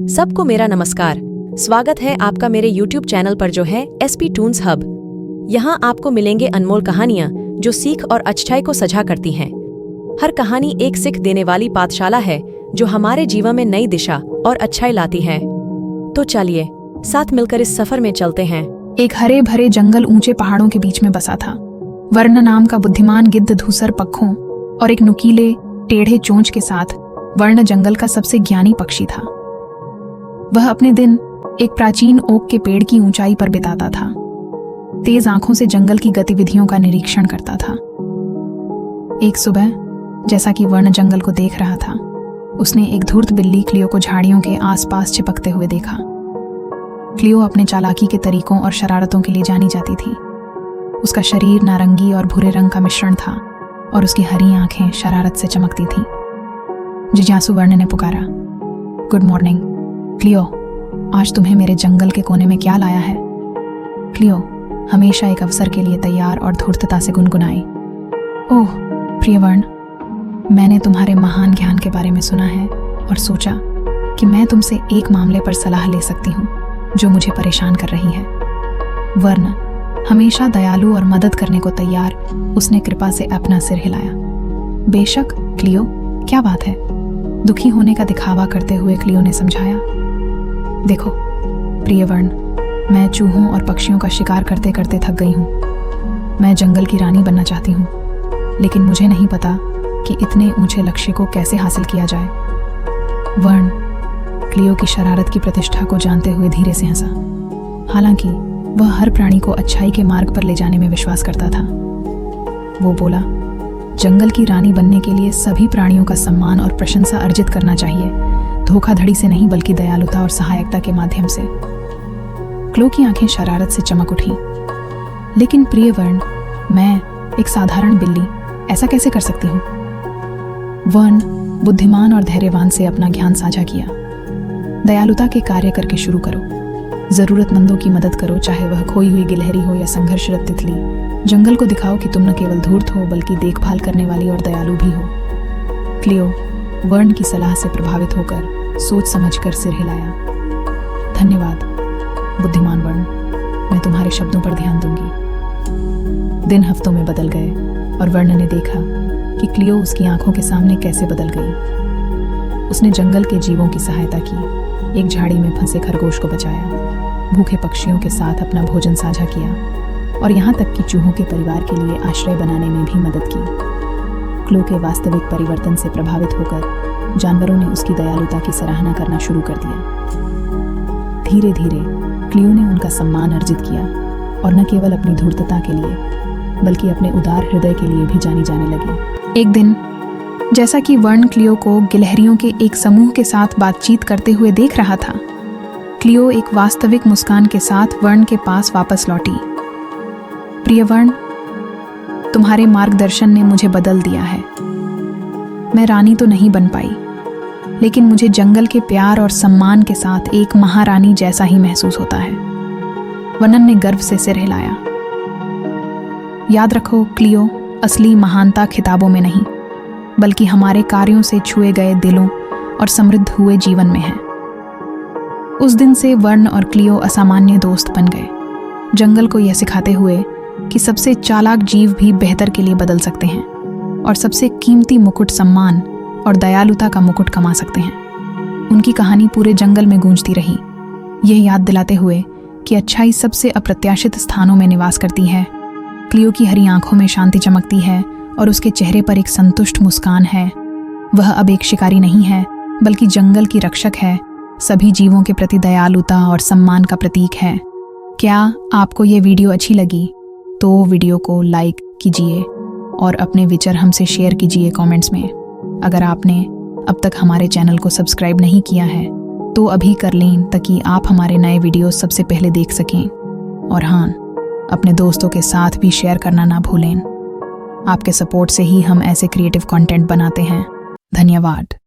सबको मेरा नमस्कार। स्वागत है आपका मेरे YouTube चैनल पर जो है SP टून्स हब। यहाँ आपको मिलेंगे अनमोल कहानियाँ जो सीख और अच्छाई को सजा करती हैं। हर कहानी एक सीख देने वाली पाठशाला है जो हमारे जीवन में नई दिशा और अच्छाई लाती है। तो चलिए साथ मिलकर इस सफर में चलते हैं। एक हरे भरे जंगल ऊंचे पहाड़ों के बीच में बसा था। वर्ण नाम का बुद्धिमान गिद्ध धूसर पक्षों और एक नुकीले टेढ़े चोंच के साथ वर्ण जंगल का सबसे ज्ञानी पक्षी था। वह अपने दिन एक प्राचीन ओक के पेड़ की ऊंचाई पर बिताता था। तेज आंखों से जंगल की गतिविधियों का निरीक्षण करता था। एक सुबह जैसा कि वर्ण जंगल को देख रहा था, उसने एक धूर्त बिल्ली क्लियो को झाड़ियों के आसपास चिपकते हुए देखा। क्लियो अपने चालाकी के तरीकों और शरारतों के लिए जानी जाती थी। उसका शरीर नारंगी और भूरे रंग का मिश्रण था और उसकी हरी आंखें शरारत से चमकती थीं। जिज्ञासु वर्ण ने पुकारा, गुड मॉर्निंग क्लियो, आज तुम्हें मेरे जंगल के कोने में क्या लाया है? क्लियो हमेशा एक अवसर के लिए तैयार और धूर्तता से गुनगुनाई, ओह प्रिय वर्ण, मैंने तुम्हारे महान ज्ञान के बारे में सुना है और सोचा कि मैं तुमसे एक मामले पर सलाह ले सकती हूँ जो मुझे परेशान कर रही है। वर्ण हमेशा दयालु और मदद करने को तैयार, उसने कृपा से अपना सिर हिलाया। बेशक क्लियो, क्या बात है? दुखी होने का दिखावा करते हुए क्लियो ने समझाया, देखो प्रिय वर्ण, मैं चूहों और पक्षियों का शिकार करते करते थक गई हूँ। मैं जंगल की रानी बनना चाहती हूँ, लेकिन मुझे नहीं पता कि इतने ऊंचे लक्ष्य को कैसे हासिल किया जाए। वर्ण क्लियो की शरारत की प्रतिष्ठा को जानते हुए धीरे से हंसा। हालांकि वह हर प्राणी को अच्छाई के मार्ग पर ले जाने में विश्वास करता था। वो बोला, जंगल की रानी बनने के लिए सभी प्राणियों का सम्मान और प्रशंसा अर्जित करना चाहिए, धोखाधड़ी से नहीं बल्कि दयालुता और सहायकता के माध्यम से। क्लियो की आंखें शरारत से चमक उठी। लेकिन प्रिय वर्ण, मैं एक साधारण बिल्ली ऐसा कैसे कर सकती हूँ? वर्ण बुद्धिमान और धैर्यवान से अपना ज्ञान साझा किया। दयालुता के कार्य करके शुरू करो, जरूरतमंदों की मदद करो, चाहे वह खोई हुई गिलहरी हो या संघर्षरत तितली। जंगल को दिखाओ कि तुम न केवल धूर्त हो बल्कि देखभाल करने वाली और दयालु भी हो। क्लियो वर्ण की सलाह से प्रभावित होकर सोच समझकर सिर हिलाया। धन्यवाद बुद्धिमान वर्ण, मैं तुम्हारे शब्दों पर ध्यान दूंगी। दिन हफ्तों में बदल गए और वर्ण ने देखा कि क्लियो उसकी आंखों के सामने कैसे बदल गई। उसने जंगल के जीवों की सहायता की, एक झाड़ी में फंसे खरगोश को बचाया, भूखे पक्षियों के साथ अपना भोजन साझा किया और यहाँ तक कि चूहों के परिवार के लिए आश्रय बनाने में भी मदद की। क्लियो के वास्तविक परिवर्तन से प्रभावित होकर जानवरों ने उसकी दयालुता की सराहना करना शुरू कर दिया। धीरे धीरे क्लियो ने उनका सम्मान अर्जित किया और न केवल अपनी धूर्तता के लिए बल्कि अपने उदार हृदय के लिए भी जानी जाने लगी। एक दिन जैसा कि वर्ण क्लियो को गिलहरियों के एक समूह के साथ बातचीत करते हुए देख रहा था, क्लियो एक वास्तविक मुस्कान के साथ वर्ण के पास वापस लौटी। प्रिय वर्ण, तुम्हारे मार्गदर्शन ने मुझे बदल दिया है। मैं रानी तो नहीं बन पाई, लेकिन मुझे जंगल के प्यार और सम्मान के साथ एक महारानी जैसा ही महसूस होता है। वर्ण ने गर्व से सिर हिलाया। याद रखो क्लियो, असली महानता खिताबों में नहीं बल्कि हमारे कार्यों से छुए गए दिलों और समृद्ध हुए जीवन में है। उस दिन से वर्ण और क्लियो असामान्य दोस्त बन गए, जंगल को यह सिखाते हुए कि सबसे चालाक जीव भी बेहतर के लिए बदल सकते हैं और सबसे कीमती मुकुट सम्मान और दयालुता का मुकुट कमा सकते हैं। उनकी कहानी पूरे जंगल में गूंजती रही, यह याद दिलाते हुए कि अच्छाई सबसे अप्रत्याशित स्थानों में निवास करती है। क्लियो की हरी आंखों में शांति चमकती है और उसके चेहरे पर एक संतुष्ट मुस्कान है। वह अब एक शिकारी नहीं है बल्कि जंगल की रक्षक है, सभी जीवों के प्रति दयालुता और सम्मान का प्रतीक है। क्या आपको ये वीडियो अच्छी लगी तो वीडियो को लाइक कीजिए और अपने विचार हमसे शेयर कीजिए कमेंट्स में। अगर आपने अब तक हमारे चैनल को सब्सक्राइब नहीं किया है तो अभी कर लें ताकि आप हमारे नए वीडियो सबसे पहले देख सकें। और हाँ, अपने दोस्तों के साथ भी शेयर करना ना भूलें। आपके सपोर्ट से ही हम ऐसे क्रिएटिव कंटेंट बनाते हैं। धन्यवाद।